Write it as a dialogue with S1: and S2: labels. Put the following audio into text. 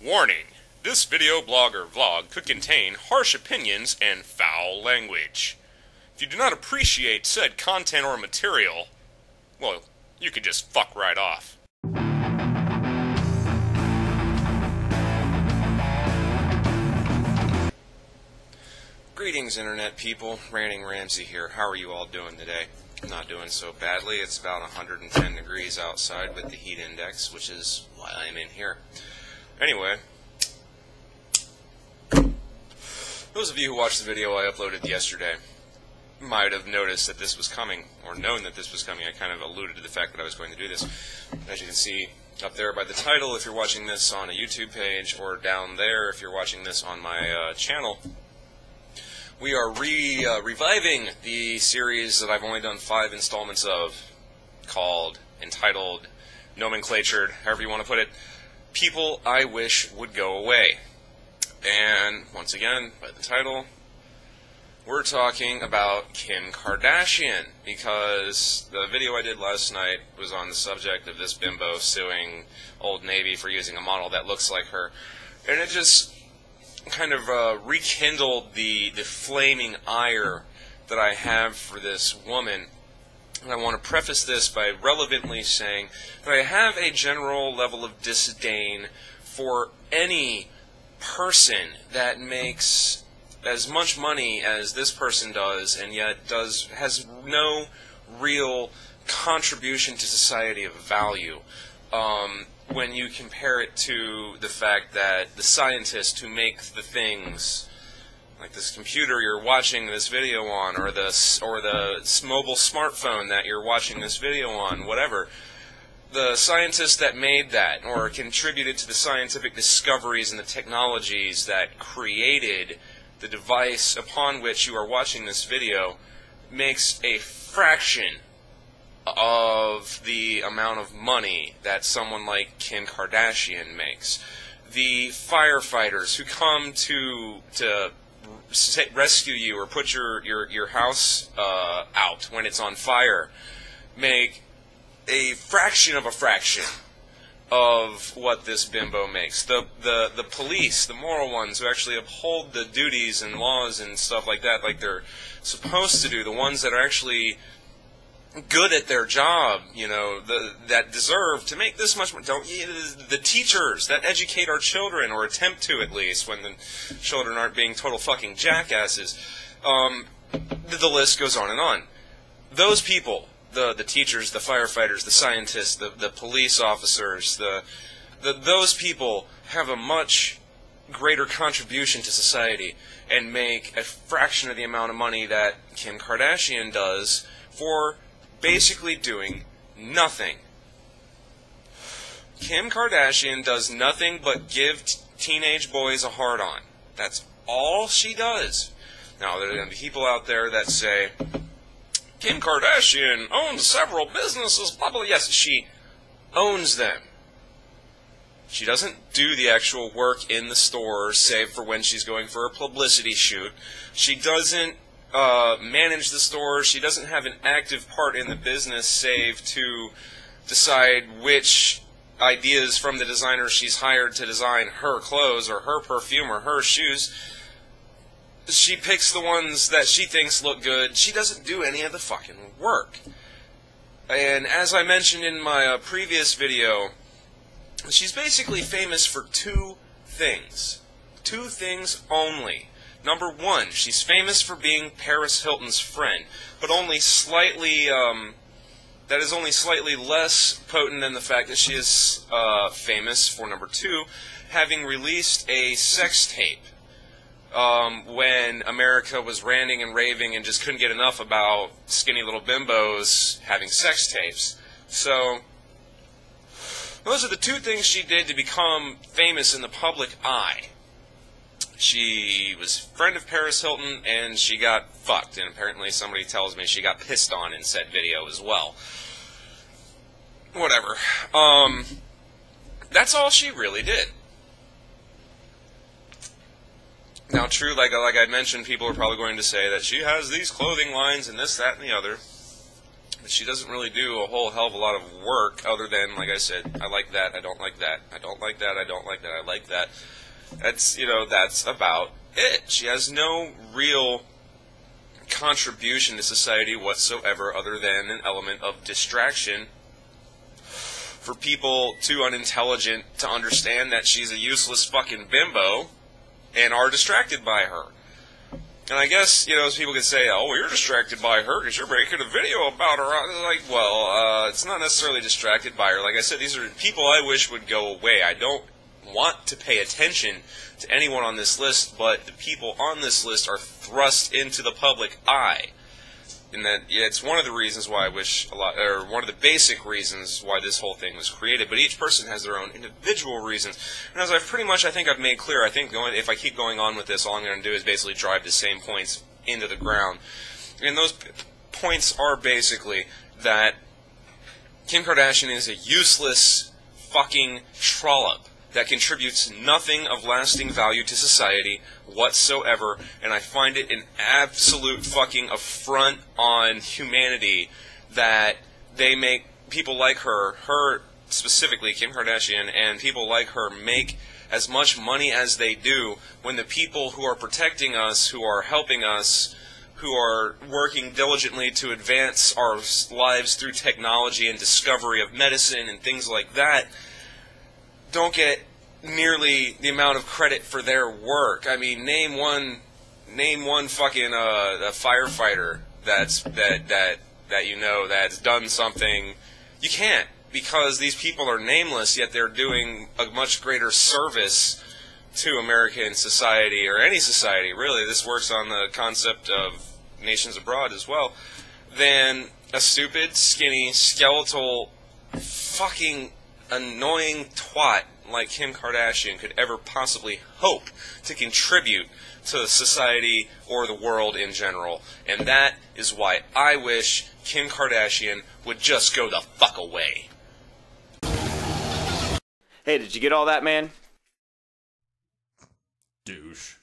S1: Warning! This video blog or vlog could contain harsh opinions and foul language. If you do not appreciate said content or material, well, you could just fuck right off. Greetings, internet people. RantingRamsay here. How are you all doing today? I'm not doing so badly. It's about 110 degrees outside with the heat index, which is why I'm in here. Anyway, those of you who watched the video I uploaded yesterday might have noticed that this was coming, or known that this was coming. I kind of alluded to the fact that I was going to do this. As you can see up there by the title, if you're watching this on a YouTube page, or down there if you're watching this on my channel, we are reviving the series that I've only done 5 installments of, entitled, nomenclatured, however you want to put it, People I Wish Would Go Away. And, once again, by the title, we're talking about Kim Kardashian, because the video I did last night was on the subject of this bimbo suing Old Navy for using a model that looks like her, and it just kind of rekindled the flaming ire that I have for this woman. And I want to preface this by relevantly saying that I have a general level of disdain for any person that makes as much money as this person does, and yet has no real contribution to society of value. When you compare it to the fact that the scientists who make the things, like this computer you're watching this video on, or the mobile smartphone that you're watching this video on, whatever, the scientists that made that, or contributed to the scientific discoveries and the technologies that created the device upon which you are watching this video, makes a fraction of the amount of money that someone like Kim Kardashian makes. The firefighters who come to rescue you or put your house out when it's on fire make a fraction of what this bimbo makes. The police, the moral ones who actually uphold the duties and laws and stuff like that, like they're supposed to do, the ones that are actually good at their job, you know, that deserve to make this much money. The teachers that educate our children, or attempt to at least, when the children aren't being total fucking jackasses. The list goes on and on. Those people, the teachers, the firefighters, the scientists, the police officers, those people have a much greater contribution to society and make a fraction of the amount of money that Kim Kardashian does for basically doing nothing. Kim Kardashian does nothing but give teenage boys a hard-on. That's all she does. Now, there are going to be people out there that say, Kim Kardashian owns several businesses, blah, blah. Yes, she owns them. She doesn't do the actual work in the stores, save for when she's going for a publicity shoot. She doesn't manage the store. She doesn't have an active part in the business, save to decide which ideas from the designers she's hired to design her clothes or her perfume or her shoes. She picks the ones that she thinks look good. She doesn't do any of the fucking work. And as I mentioned in my previous video, she's basically famous for 2 things. 2 things only. Number 1, she's famous for being Paris Hilton's friend, but only slightly, that is only slightly less potent than the fact that she is famous for, number 2, having released a sex tape when America was ranting and raving and just couldn't get enough about skinny little bimbos having sex tapes. So those are the 2 things she did to become famous in the public eye. She was a friend of Paris Hilton, and she got fucked. And apparently somebody tells me she got pissed on in said video as well. Whatever. That's all she really did. Now, true, like I mentioned, people are probably going to say that she has these clothing lines and this, that, and the other. She doesn't really do a whole hell of a lot of work other than, like I said, I like that, I don't like that, I don't like that, I don't like that, I like that. That's, you know, that's about it. She has no real contribution to society whatsoever other than an element of distraction for people too unintelligent to understand that she's a useless fucking bimbo and are distracted by her. And I guess, you know, people could say, oh, you're distracted by her because you're making a video about her. Like, well, it's not necessarily distracted by her. Like I said, these are people I wish would go away. I don't want to pay attention to anyone on this list, but the people on this list are thrust into the public eye. And that, yeah, it's one of the reasons why I wish a lot, or one of the basic reasons why this whole thing was created. But each person has their own individual reasons. And as I've pretty much, I think I've made clear, I think if I keep going on with this, all I'm going to do is basically drive the same points into the ground. And those points are basically that Kim Kardashian is a useless fucking trollop that contributes nothing of lasting value to society whatsoever, and I find it an absolute fucking affront on humanity that they make people like her specifically, Kim Kardashian, and people like her make as much money as they do when the people who are protecting us, who are helping us, who are working diligently to advance our lives through technology and discovery of medicine and things like that, don't get nearly the amount of credit for their work. I mean, name one fucking a firefighter that you know that's done something. You can't, because these people are nameless, yet they're doing a much greater service to American society, or any society, really. This works on the concept of nations abroad as well, than a stupid, skinny, skeletal, fucking annoying twat like Kim Kardashian could ever possibly hope to contribute to society or the world in general. And that is why I wish Kim Kardashian would just go the fuck away.
S2: Hey, did you get all that, man?
S3: Douche.